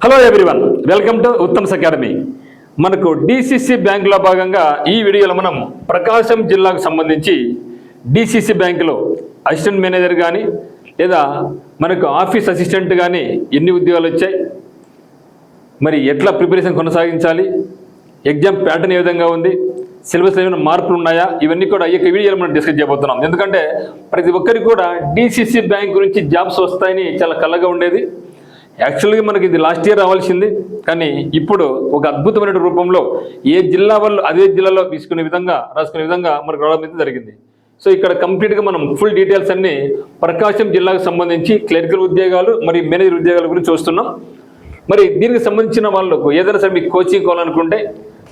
Hello everyone, welcome to Uttam's academy. మనకు DCC బ్యాంకులో భాగంగా ఈ వీడియోలో మనం ప్రకాశం జిల్లాకు సంబంధించి డిసిసి బ్యాంకులో అసిస్టెంట్ మేనేజర్ కానీ లేదా మనకు ఆఫీస్ అసిస్టెంట్ కానీ ఎన్ని ఉద్యోగాలు వచ్చాయి, మరి ఎట్లా ప్రిపరేషన్ కొనసాగించాలి, ఎగ్జామ్ ప్యాటర్న్ ఏ విధంగా ఉంది, సిలబస్లో ఏమైనా మార్పులు ఉన్నాయా, ఇవన్నీ కూడా ఈ వీడియోలో మనం డిస్కస్ చేయబోతున్నాం. ఎందుకంటే ప్రతి ఒక్కరికి కూడా డిసిసి బ్యాంక్ గురించి జాబ్స్ వస్తాయని చాలా కళ్ళగా ఉండేది. యాక్చువల్గా మనకి ఇది లాస్ట్ ఇయర్ రావాల్సింది, కానీ ఇప్పుడు ఒక అద్భుతమైన రూపంలో ఏ జిల్లా వాళ్ళు అదే జిల్లాలో రాసుకునే విధంగా మనకు రావడం జరిగింది. సో ఇక్కడ కంప్లీట్గా మనం ఫుల్ డీటెయిల్స్ అన్ని ప్రకాశం జిల్లాకు సంబంధించి క్లరికల్ ఉద్యోగాలు మరియు మేనేజర్ ఉద్యోగాల గురించి చూస్తున్నాం. మరి దీనికి సంబంధించిన వాళ్ళకు ఏదైనా సరే మీకు కోచింగ్ కావాలనుకుంటే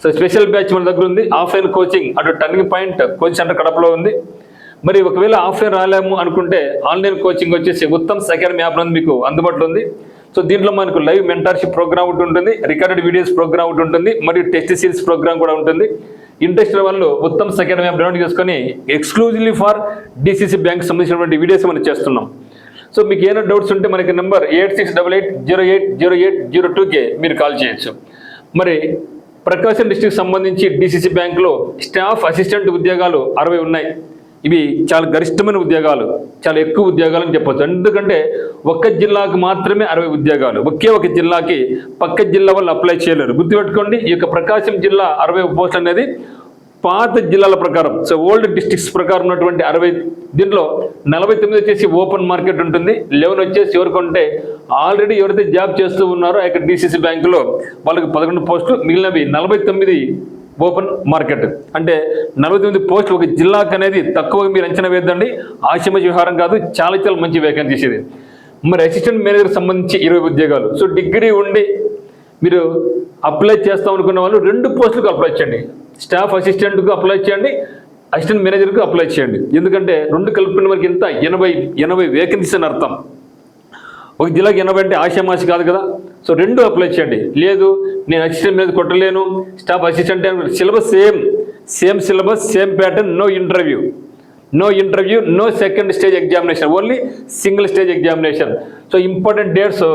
సో స్పెషల్ బ్యాచ్ మన దగ్గర ఉంది. ఆఫ్లైన్ కోచింగ్ అటు టర్నింగ్ పాయింట్ కోచింగ్ సెంటర్ కడపలో ఉంది. మరి ఒకవేళ ఆఫ్లైన్ రాలేము అనుకుంటే ఆన్లైన్ కోచింగ్ వచ్చేసి ఉత్తమ్స్ అకాడమీ యాప్ నందు మీకు అందుబాటులో ఉంది. సో దీంట్లో మనకు లైవ్ మెంటర్షిప్ ప్రోగ్రామ్ ఒకటి ఉంటుంది, రికార్డెడ్ వీడియోస్ ప్రోగ్రామ్ ఒకటి ఉంటుంది, మరియు టెస్ట్ సిరీస్ ప్రోగ్రామ్ కూడా ఉంటుంది. ఇంట్రెస్ట్ వాళ్ళు ఉత్తమ్స్ అకాడమీ యాప్ డౌన్లోడ్ చేసుకొని ఎక్స్క్లూజివ్లీ ఫర్ డిసిసి బ్యాంక్ సంబంధించినటువంటి వీడియోస్ మనం చేస్తున్నాం. సో మీకు ఏమైనా డౌట్స్ ఉంటే మనకి నెంబర్ 8688080802కే మీరు కాల్ చేయొచ్చు. మరి ప్రకాశం డిస్ట్రిక్ట్ సంబంధించి డిసిసి బ్యాంకులో స్టాఫ్ అసిస్టెంట్ ఉద్యోగాలు 60 ఉన్నాయి. ఇవి చాలా గరిష్టమైన ఉద్యోగాలు, చాలా ఎక్కువ ఉద్యోగాలు అని చెప్పొచ్చు. ఎందుకంటే ఒక్క జిల్లాకు మాత్రమే 60 ఉద్యోగాలు, ఒకే ఒక జిల్లాకి పక్క జిల్లా వాళ్ళు అప్లై చేయలేరు. గుర్తుపెట్టుకోండి, ఈ యొక్క ప్రకాశం జిల్లా 60 పోస్టులు అనేది పాత జిల్లాల ప్రకారం, సో ఓల్డ్ డిస్ట్రిక్ట్స్ ప్రకారం ఉన్నటువంటి 60. దీంట్లో 49 వచ్చేసి ఓపెన్ మార్కెట్ ఉంటుంది, 11 వచ్చేసి ఎవరికంటే ఆల్రెడీ ఎవరైతే జాబ్ చేస్తూ ఉన్నారో ఆ యొక్క డిసిసి బ్యాంకులో వాళ్ళకి 11 పోస్టులు, మిగిలినవి 49 ఓపెన్ మార్కెట్. అంటే 49 పోస్టులు ఒక జిల్లాకు అనేది తక్కువగా మీరు అంచనా వేద్దండి. ఆశమజ వ్యవహారం కాదు, చాలా చాలా మంచి వేకెన్సీస్ ఇది. మరి అసిస్టెంట్ మేనేజర్కి సంబంధించి 20 ఉద్యోగాలు. సో డిగ్రీ ఉండి మీరు అప్లై చేస్తాం అనుకున్న వాళ్ళు 2 పోస్టులకు అప్లై చేయండి. స్టాఫ్ అసిస్టెంట్కు అప్లై చేయండి, అసిస్టెంట్ మేనేజర్కు అప్లై చేయండి. ఎందుకంటే 2 కలుపుకున్న వరకు ఎంత 80 వేకెన్సీస్ అని అర్థం. ఒక జిల్లాకి 80 అంటే ఆశామాషి కాదు కదా. సో 2 అప్లై చేయండి. లేదు నేను అసిస్టెంట్ మీద కొట్టలేను, staff assistant syllabus same syllabus, same pattern, no interview, no second stage examination, only single stage examination. So important dates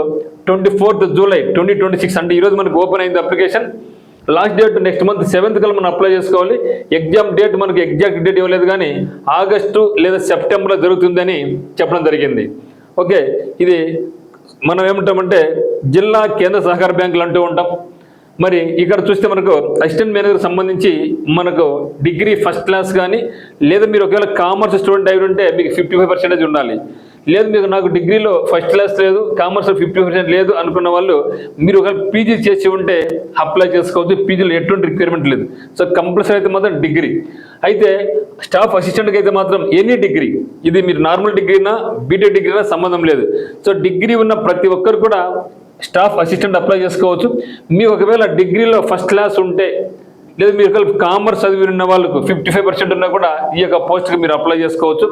24th July 2026, అంటే ఈరోజు మనకు ఓపెన్ అయింది application. Last date next month 7th కల్లా మనం అప్లై చేసుకోవాలి. Exam date మనకు exact date ఇవ్వలేదు, కానీ ఆగస్టు లేదా సెప్టెంబర్లో జరుగుతుందని చెప్పడం జరిగింది. ఓకే, ఇది మనం ఏమంటామంటే జిల్లా కేంద్ర సహకార బ్యాంకులు అంటూ ఉంటాం. మరి ఇక్కడ చూస్తే మనకు అసిస్టెంట్ మేనేజర్ సంబంధించి మనకు డిగ్రీ ఫస్ట్ క్లాస్ కానీ, లేదా మీరు ఒకవేళ కామర్స్ స్టూడెంట్ అయి ఉంటే మీకు 55% ఉండాలి. లేదు మీకు నాకు డిగ్రీలో ఫస్ట్ క్లాస్ లేదు, కామర్స్లో 50% లేదు అనుకున్న వాళ్ళు మీరు ఒకవేళ పీజీ చేసి ఉంటే అప్లై చేసుకోవచ్చు. పీజీలో ఎటువంటి రిక్వైర్మెంట్ లేదు. సో కంపల్సరీ అయితే మాత్రం డిగ్రీ. అయితే స్టాఫ్ అసిస్టెంట్కి అయితే మాత్రం ఎనీ డిగ్రీ, ఇది మీరు నార్మల్ డిగ్రీనా బీటెక్ డిగ్రీనా సంబంధం లేదు. సో డిగ్రీ ఉన్న ప్రతి ఒక్కరు కూడా స్టాఫ్ అసిస్టెంట్ అప్లై చేసుకోవచ్చు. మీకు ఒకవేళ డిగ్రీలో ఫస్ట్ క్లాస్ ఉంటే, లేదా మీరు ఒకవేళ కామర్స్ చదివి ఉన్న వాళ్ళకు 55% ఉన్నా కూడా ఈ యొక్క పోస్ట్కి మీరు అప్లై చేసుకోవచ్చు.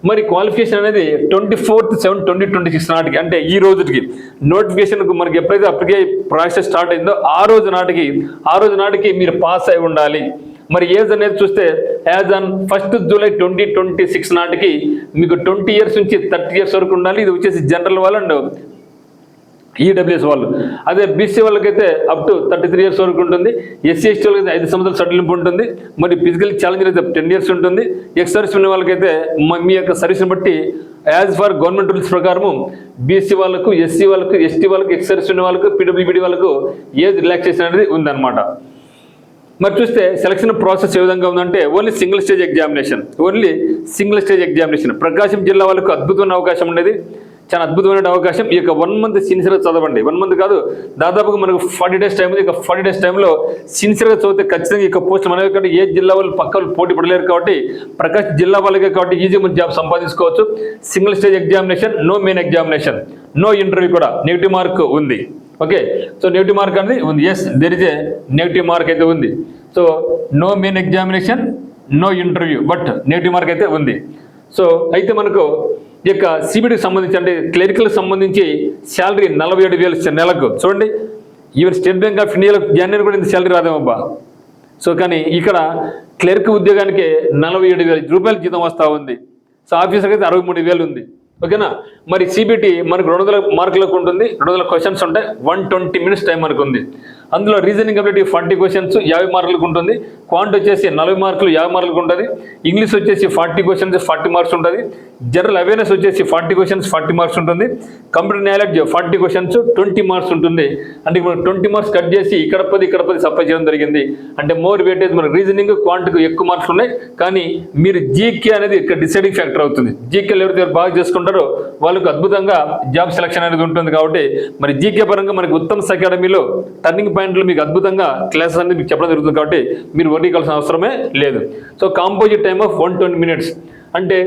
మరి క్వాలిఫికేషన్ అనేది 24/7/2026 నాటికి, అంటే ఈ రోజుకి నోటిఫికేషన్కు మనకి ఎప్పుడైతే అప్లికేషన్ ప్రాసెస్ స్టార్ట్ అయిందో ఆ రోజు నాటికి మీరు పాస్ అయి ఉండాలి. మరి ఏజ్ అనేది చూస్తే యాజ్ ఆన్ 1st జూలై 2026 నాటికి మీకు 20 ఇయర్స్ నుంచి 30 ఇయర్స్ వరకు ఉండాలి. ఇది వచ్చేసి జనరల్ వాళ్ళు అండ్ ఈడబ్ల్యూఎస్ వాళ్ళు. అదే బీసీ వాళ్ళకైతే అప్ టు 33 ఇయర్స్ వరకు ఉంటుంది. ఎస్సీ ఎస్టీ వాళ్ళకైతే 5 సంవత్సరాల సడలింపు ఉంటుంది. మరి ఫిజికల్ ఛాలెంజ్ అయితే 10 ఇయర్స్ ఉంటుంది. ఎక్స్ సర్వీస్ ఉన్న వాళ్ళకైతే మీ యొక్క సర్వీస్ని బట్టి యాజ్ ఫర్ గవర్నమెంట్ రూల్స్ ప్రకారము బీసీ వాళ్ళకు, ఎస్సీ వాళ్ళకు, ఎస్టీ వాళ్ళకు, ఎక్స్ సర్వీస్ ఉన్న వాళ్ళకు, పీడబ్ల్యూబీడీ వాళ్ళకు ఏజ్ రిలాక్సేషన్ అనేది ఉందన్నమాట. మరి చూస్తే సెలక్షన్ ప్రాసెస్ ఏ విధంగా ఉందంటే ఓన్లీ సింగిల్ స్టేజ్ ఎగ్జామినేషన్. ప్రకాశం జిల్లా వాళ్ళకు అద్భుతమైన అవకాశం ఉండేది, చాలా అద్భుతమైన అవకాశం. ఈ యొక్క 1 మంత్ సిన్సియర్గా చదవండి. 1 మంత్ కాదు, దాదాపుగా మనకు 40 days టైం ఉంది. ఇక 40 days టైంలో సిన్సియర్గా చదివితే ఖచ్చితంగా ఈ యొక్క పోస్ట్ మన కంటే ఏ జిల్లా వాళ్ళు పక్క వాళ్ళు పోటీ పడలేరు కాబట్టి ప్రకాశం జిల్లా వాళ్ళకే కాబట్టి ఈజీ మన జాబ్ సంపాదించుకోవచ్చు. Single stage examination, no main examination, no interview కూడా, నెగిటివ్ మార్క్ ఉంది. ఓకే, సో నెగిటివ్ మార్క్ అనేది ఉంది. Yes, there is a negative mark అయితే ఉంది. So no main examination, no interview, but negative mark అయితే ఉంది. సో అయితే మనకు ఈ యొక్క సిబిడికి సంబంధించి అంటే క్లరికల్కి సంబంధించి శాలరీ 47,000 నెలకు. చూడండి, ఈవెన్ స్టేట్ బ్యాంక్ ఆఫ్ ఇండియాలో జనవరి కూడా ఇంత శాలరీ రాదేమబ్బా. సో కానీ ఇక్కడ క్లర్క్ ఉద్యోగానికి 47,000 రూపాయల జీతం వస్తూ ఉంది. సో ఆఫీసర్కి అయితే 63,000 ఉంది. ఓకేనా. మరి సిబిటి మనకు 200 మార్కులకు ఉంటుంది, 200 క్వశ్చన్స్ ఉంటాయి, 120 మినిట్స్ టైం మనకు ఉంది. అందులో రీజనింగ్ అబిలిటీ 40 క్వశ్చన్స్ 50 మార్కులకు ఉంటుంది, క్వాంట్ వచ్చేసి 40 మార్కులు 50 మార్కులకు ఉంటుంది, ఇంగ్లీష్ వచ్చేసి 40 క్వశ్చన్స్ 40 మార్క్స్ ఉంటుంది, జనరల్ అవేర్నెస్ వచ్చేసి 40 క్వశ్చన్స్ 40 మార్క్స్ ఉంటుంది, కంప్యూటర్ నాలెడ్జ్ 40 క్వశ్చన్స్ 20 మార్క్స్ ఉంటుంది. అంటే మనం 20 మార్క్స్ కట్ చేసి ఇక్కడ 10 సప్లై చేయడం జరిగింది. అంటే మోర్ వెయిటేజ్ మన రీజనింగ్ క్వాంట్కు ఎక్కువ మార్క్స్ ఉన్నాయి. కానీ మీరు జీకే అనేది ఇక్కడ డిసైడింగ్ ఫ్యాక్టర్ అవుతుంది. జీకేలు ఎవరైతే బాగా చేసుకుంటారో వాళ్ళకు అద్భుతంగా జాబ్ సెలక్షన్ అనేది ఉంటుంది. కాబట్టి మరి జీకే పరంగా మనకి ఉత్తమ్స్ అకాడమీలో టర్నింగ్ పాయింట్లు మీకు అద్భుతంగా క్లాసెస్ అనేది మీకు చెప్పడం జరుగుతుంది. కాబట్టి మీరు వరీ కావాల్సిన అవసరమే లేదు. So composite time of 120 minutes అంటే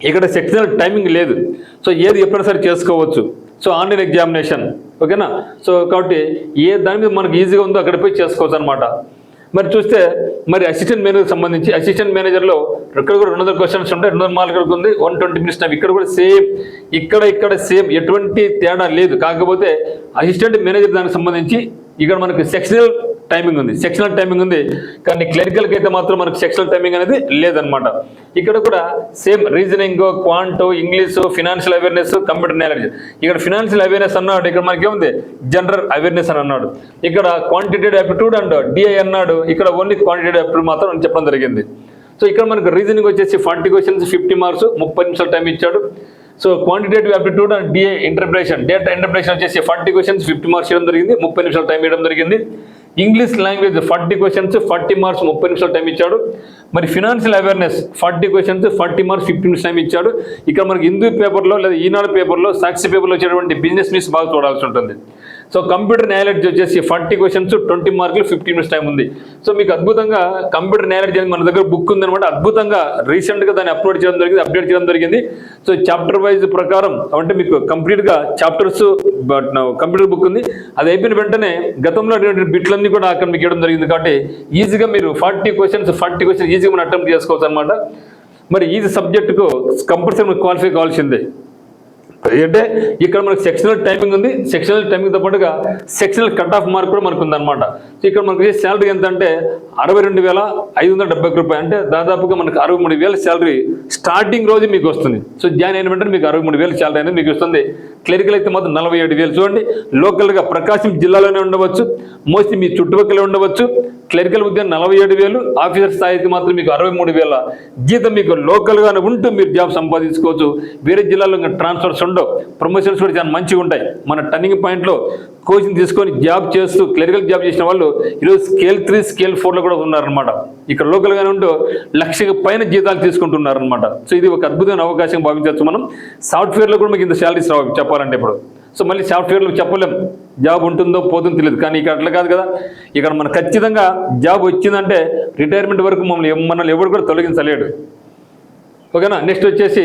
ఇక్కడ సెక్షనల్ టైమింగ్ లేదు. సో ఏది ఎప్పుడైనా సరే చేసుకోవచ్చు. సో ఆన్లైన్ ఎగ్జామినేషన్, ఓకేనా. సో కాబట్టి ఏ దాని మీద మనకు ఈజీగా ఉందో అక్కడ పోయి చేసుకోవచ్చు అనమాట. మరి చూస్తే మరి అసిస్టెంట్ మేనేజర్ సంబంధించి అసిస్టెంట్ మేనేజర్లో ఇక్కడ కూడా 200 క్వశ్చన్స్ ఉంటాయి, 200 మార్కులకు ఉంది, 120 మినిట్స్ టైం. ఇక్కడ కూడా సేమ్, ఇక్కడ సేమ్, ఎటువంటి తేడా లేదు. కాకపోతే అసిస్టెంట్ మేనేజర్ దానికి సంబంధించి ఇక్కడ మనకు సెక్షనల్ టైమింగ్ ఉంది. కానీ క్లరికల్కి అయితే మాత్రం మనకు సెక్షనల్ టైమింగ్ అనేది లేదనమాట. ఇక్కడ కూడా same reasoning, quant, English, financial awareness, computer knowledge. ఇక్కడ ఫినాన్షియల్ అవేర్నెస్ అన్నాడు, ఇక్కడ మనకి ఏముంది జనరల్ అవేర్నెస్ అని అన్నాడు. ఇక్కడ క్వాంటిటేటివ్ యాప్టిట్యూడ్ అండ్ డిఐ అన్నాడు, ఇక్కడ ఓన్లీ క్వాంటిటేటివ్ యాప్టిట్యూడ్ మాత్రం చెప్పడం జరిగింది. సో ఇక్కడ మనకు రీజనింగ్ వచ్చేసి 40 క్వశ్చన్స్ 50 మార్క్స్ 30 నిమిషాలు టైం ఇచ్చాడు. So quantitative aptitude and DA interpretation, data interpretation వచ్చేసి 40 క్వశ్చన్స్ 50 మార్క్స్ ఇవ్వడం జరిగింది, 30 నిమిషాలు టైం ఇవ్వడం జరిగింది. ఇంగ్లీష్ లాంగ్వేజ్ 40 క్వశ్చన్స్ 40 మార్క్స్ 30 నిమిషాలు టైం ఇచ్చాడు. మరి ఫినాన్షియల్ అవేర్నెస్ 40 క్వశ్చన్స్ 40 మార్క్స్ 50 నిమిషాలు టైం ఇచ్చాడు. ఇక్కడ మనకి హిందూ పేపర్లో లేదా ఈనాడు పేపర్లో, సాక్షి పేపర్లో వచ్చేటువంటి బిజినెస్ న్యూస్ బాగా చూడాల్సి ఉంటుంది. సో కంప్యూటర్ నాలెడ్జ్ వచ్చేసి 40 క్వశ్చన్స్ 20 మార్కులు 50 మినిట్స్ టైం ఉంది. సో మీకు అద్భుతంగా కంప్యూటర్ నాలెడ్జ్ అనేది మన దగ్గర బుక్ ఉందన్నమాట. అద్భుతంగా రీసెంట్గా దాన్ని అప్డేట్ చేయడం జరిగింది. సో చాప్టర్ వైజ్ ప్రకారం అంటే మీకు కంప్లీట్గా చాప్టర్స్ కంప్యూటర్ బుక్ ఉంది. అది అయిపోయిన వెంటనే గతంలో బిట్లన్నీ కూడా అక్కడ మీకు ఇవ్వడం జరిగింది. కాబట్టి ఈజీగా మీరు 40 క్వశ్చన్స్ ఈజీగా మనం అటెంప్ట్ చేసుకోవచ్చు అనమాట. మరి ఈ సబ్జెక్టుకు కంపల్సరీ క్వాలిఫై కావాల్సిందే. అంటే ఇక్కడ మనకు సెక్షనల్ టైమింగ్ ఉంది, సెక్షనల్ టైమింగ్తో పాటుగా సెక్షనల్ కట్ ఆఫ్ మార్క్ కూడా మనకు ఉందన్నమాట. సో ఇక్కడ మనకి శాలరీ ఎంత అంటే 62,570 రూపాయలు, అంటే దాదాపుగా మనకు 63,000 శాలరీ స్టార్టింగ్ రోజు మీకు వస్తుంది. సో జాయిన్ అయిన వెంటనే మీకు 63,000 శాలరీ అనేది మీకు వస్తుంది. క్లరికల్ అయితే మాత్రం 47,000. చూడండి, లోకల్గా ప్రకాశం జిల్లాలోనే ఉండవచ్చు, మోస్ట్లీ మీ చుట్టుపక్కలే ఉండవచ్చు. క్లరికల్ ఉద్యోగం 47,000, ఆఫీసర్ స్థాయి అయితే మాత్రం మీకు 63,000 జీతం. మీకు లోకల్గానే ఉంటూ మీరు జాబ్ సంపాదించుకోవచ్చు. వేరే జిల్లాలో ట్రాన్స్ఫర్స్ ఉండవు, ప్రమోషన్స్ కూడా చాలా మంచిగా ఉంటాయి. మన టర్నింగ్ పాయింట్లో కోచింగ్ తీసుకొని జాబ్ చేస్తూ క్లరికల్ జాబ్ చేసిన వాళ్ళు ఈరోజు స్కేల్ 3, స్కేల్ 4లో కూడా ఉన్నారనమాట. ఇక్కడ లోకల్గానే ఉంటూ 1,00,000 పైన జీతాలు తీసుకుంటున్నారనమాట. సో ఇది ఒక అద్భుతమైన అవకాశం భావించవచ్చు మనం. సాఫ్ట్వేర్లో కూడా మీకు ఇంత శాలరీస్ రావు చెప్పాలంటే ఇప్పుడు. సో మళ్ళీ సాఫ్ట్వేర్లో చెప్పలేం, జాబ్ ఉంటుందో పోతుందో తెలియదు. కానీ ఇక్కడ అట్లా కాదు కదా, ఇక్కడ మనకు ఖచ్చితంగా జాబ్ వచ్చిందంటే రిటైర్మెంట్ వరకు మనల్ని ఎవరు కూడా తొలగించలేడు. ఓకేనా. నెక్స్ట్ వచ్చేసి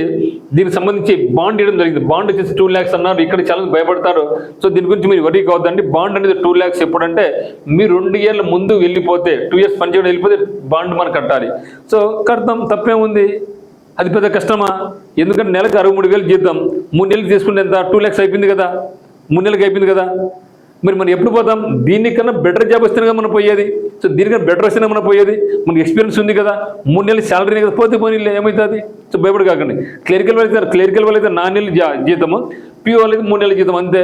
దీనికి సంబంధించి బాండ్ ఇవ్వడం జరిగింది. బాండ్ వచ్చేసి 2 lakhs అన్నారు. ఇక్కడ చాలా భయపడతారు. సో దీని గురించి మీరు వరీ కావద్దండి. బాండ్ అనేది 2 lakhs ఎప్పుడంటే మీరు 2 years ముందు వెళ్ళిపోతే, 2 years పనిచేయడం వెళ్ళిపోతే బాండ్ మనం కట్టాలి. సో కడతాం, తప్పేముంది, అది పెద్ద కష్టమా? ఎందుకంటే నెలకు 63,000 జీతం, 3 నెలలకు తీసుకుంటే ఎంత 2 lakhs అయిపోయింది కదా, 3 నెలలకు అయిపోయింది కదా. మరి మనం ఎప్పుడు పోతాం? దీనికన్నా బెటర్ జాబ్ వస్తేనే కదా మనం పోయేది. సో దీనికన్నా బెటర్ వస్తేనే మనం పోయేది. మనకి ఎక్స్పీరియన్స్ ఉంది కదా, 3 నెలలు శాలరీనే కదా, పోతే పోనీ ఏమవుతుంది? సో భయపడి కాకండి. క్లరికల్ వాళ్ళు అయితే 4 నెలలు జీతము, పిఓ వాళ్ళైతే 3 నెలల జీతం, అంతే.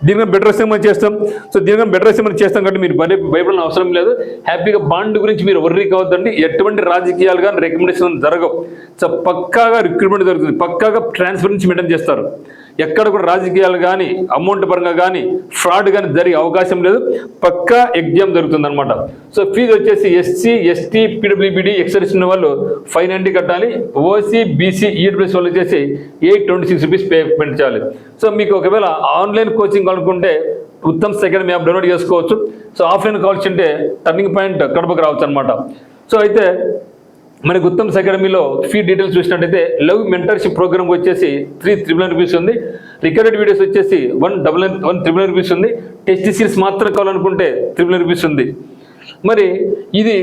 దీనికన్నా బెటర్ వస్తే మనం చేస్తాం. సో దీనికన్నా బెటర్ వస్తే మనం చేస్తాం కాబట్టి మీరు భయపడాల్సిన అవసరం లేదు. హ్యాపీగా బాండ్ గురించి మీరు వర్రీ కావద్దండి. ఎటువంటి రాజకీయాలు కానీ రికమెండేషన్ జరగవు. సో పక్కాగా రిక్రూట్మెంట్ జరుగుతుంది, పక్కాగా ట్రాన్స్పరెన్సీ మెయింటైన్ చేస్తారు. ఎక్కడ కూడా రాజకీయాలు కానీ అమౌంట్ పరంగా కానీ ఫ్రాడ్ కానీ జరిగే అవకాశం లేదు. పక్కా ఎగ్జామ్ జరుగుతుంది అనమాట. సో ఫీజు వచ్చేసి ఎస్సీ, ఎస్టీ, పీడబ్ల్యూబీడీ ఎక్సర్వీస్ ఉన్న వాళ్ళు 590 కట్టాలి. ఓసీ, బీసీ, ఈడబ్ల్యూఎస్ వాళ్ళు వచ్చేసి 826 రూపీస్ పేమెంట్ చేయాలి. సో మీకు ఒకవేళ ఆన్లైన్ కోచింగ్ అనుకుంటే ఉత్తమ్స్ అకాడమీ యాప్ డౌన్లోడ్ చేసుకోవచ్చు. సో ఆఫ్లైన్ కావాల్సింటే టర్నింగ్ పాయింట్ కడపకు రావచ్చు అనమాట. సో అయితే మనకి ఉత్తమ్స్ అకాడమీలో ఫీ డీటెయిల్స్ చూసినట్టయితే లవ్ మెంటర్షిప్ ప్రోగ్రామ్ వచ్చేసి 399 రూపీస్ ఉంది. రికార్డెడ్ వీడియోస్ వచ్చేసి 199 రూపీస్ ఉంది. టెస్ట్ సిరీస్ మాత్రం కావాలనుకుంటే 399 రూపీస్ ఉంది. మరి ఇది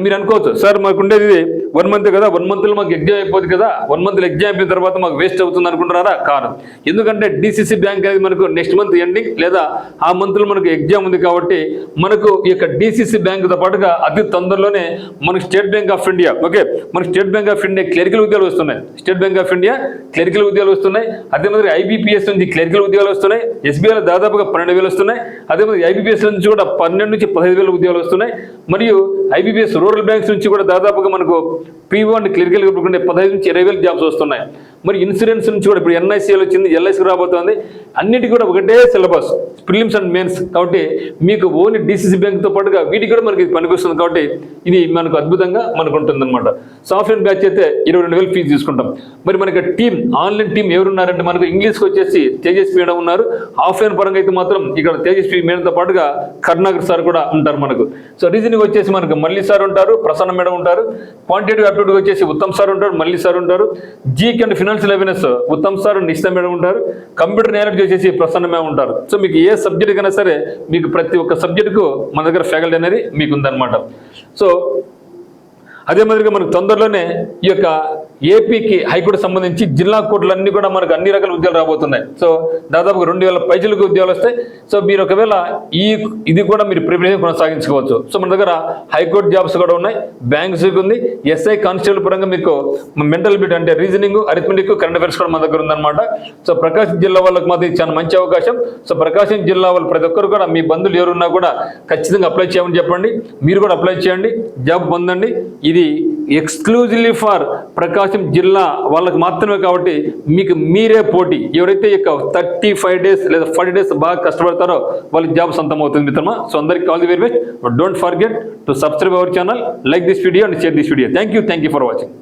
మీరు అనుకోవచ్చు, సార్ మాకు ఉండేది ఇది 1 month కదా, 1 monthలో మాకు ఎగ్జామ్ అయిపోతుంది కదా, 1 monthలో ఎగ్జామ్ అయిపోయిన తర్వాత మాకు వేస్ట్ అవుతుంది అనుకుంటున్నారా? కాదు. ఎందుకంటే డిసిసి బ్యాంక్ అనేది మనకు నెక్స్ట్ మంత్ ఎండింగ్ లేదా ఆ మంత్లో మనకు ఎగ్జామ్ ఉంది. కాబట్టి మనకు ఈ యొక్క డిసిసి బ్యాంక్తో పాటుగా అతి తొందరలోనే మనకు State Bank of India, okay, మనకి State Bank of India clerical ఉద్యోగాలు వస్తున్నాయి. State Bank of India clerical ఉద్యోగాలు వస్తున్నాయి. అదే మాదిరి ఐబీపీఎస్ నుంచి క్లరికల్ ఉద్యోగాలు వస్తున్నాయి. ఎస్బీఐలో దాదాపుగా 12,000 వస్తున్నాయి. అదే మాదిరి ఐబీపీఎస్ నుంచి కూడా 12 నుంచి 15,000 ఉద్యోగాలు వస్తున్నాయి. మరియు ఐబీపీఎస్ రూరల్ బ్యాంక్స్ నుంచి కూడా దాదాపుగా మనకు P1 క్లరికల్ 15 నుంచి 20,000 జాబ్స్ వస్తున్నాయి. మరి ఇన్సూరెన్స్ నుంచి కూడా ఇప్పుడు ఎన్ఐసీఎల్ వచ్చింది, ఎల్ఐసి రాబోతోంది. అన్నిటికీ కూడా ఒకటే సిలబస్, ప్రిలిమ్స్ అండ్ మెయిన్స్. కాబట్టి మీకు ఓన్లీ డీసీసీ బ్యాంక్తో పాటుగా వీటికి కూడా మనకి పనికొస్తుంది. కాబట్టి ఇది మనకు అద్భుతంగా మనకు ఉంటుందన్నమాట. సాఫ్ట్వేర్ బ్యాచ్ అయితే 22,000 ఫీజు తీసుకుంటాం. మరి మనకి టీం, ఆన్లైన్ టీం ఎవరున్నారంటే మనకు ఇంగ్లీష్కి వచ్చేసి తేజస్వి మేడం ఉన్నారు. ఆఫ్లైన్ పరంగా అయితే మాత్రం ఇక్కడ తేజస్వి మేడంతో పాటుగా కరుణాకర్ సార్ కూడా ఉంటారు మనకు. సో రీజనింగ్ వచ్చేసి మనకు మల్లి సార్ ఉంటారు, ప్రసన్న మేడం ఉంటారు. క్వాంటిటేటివ్ యాప్టిట్యూడ్ వచ్చేసి ఉత్తమ్ సార్ ఉంటారు, మల్లి సార్ ఉంటారు. GK and financial awareness Uttam sir, Nischitha madam ఉంటారు. కంప్యూటర్ నాలెడ్జ్ వచ్చేసి ప్రసన్న మేడం ఉంటారు. సో మీకు ఏ సబ్జెక్ట్ కన్నా సరే మీకు ప్రతి ఒక్క సబ్జెక్టుకు మన దగ్గర ఫ్యాకల్టీ అనేది మీకు ఉందన్నమాట. సో అదే మాదిరిగా మనకు తొందరలోనే ఈ యొక్క ఏపీకి హైకోర్టు సంబంధించి జిల్లా కోర్టులన్నీ కూడా మనకు అన్ని రకాల ఉద్యోగాలు రాబోతున్నాయి. సో దాదాపుగా 2,000 పైచలకు ఉద్యోగాలు వస్తాయి. సో మీరు ఒకవేళ ఇది కూడా మీరు ప్రిపరేషన్ కొనసాగించుకోవచ్చు. సో మన దగ్గర హైకోర్టు జాబ్స్ కూడా ఉన్నాయి, బ్యాంక్స్ ఉంది, ఎస్ఐ కానిస్టేబుల్ పరంగా మీకు మెంటల్ బిట్ అంటే రీజనింగ్, అరిథమెటిక్, కరెంట్ అఫైర్స్ కూడా మన దగ్గర ఉందన్నమాట. సో ప్రకాశం జిల్లా వాళ్ళకి మాత్రం ఇది చాలా మంచి అవకాశం. సో ప్రకాశం జిల్లా వాళ్ళు ప్రతి ఒక్కరు కూడా మీ బంధువులు ఎవరున్నా కూడా ఖచ్చితంగా అప్లై చేయమని చెప్పండి. మీరు కూడా అప్లై చేయండి, జాబ్ పొందండి. ఇది ఎక్స్క్లూజివ్లీ ఫర్ ప్రకాశం జిల్లా వాళ్ళకి మాత్రమే. కాబట్టి మీకు మీరే పోటీ. ఎవరైతే ఇక 35 డేస్ లేదా 40 డేస్ బాగా కష్టపడతారో వాళ్ళకి జాబ్ సొంతం అవుతుంది మిత్రమా. సో అందరికీ all the very best. Don't forget to subscribe our channel, like this video and share this video. Thank you for watching.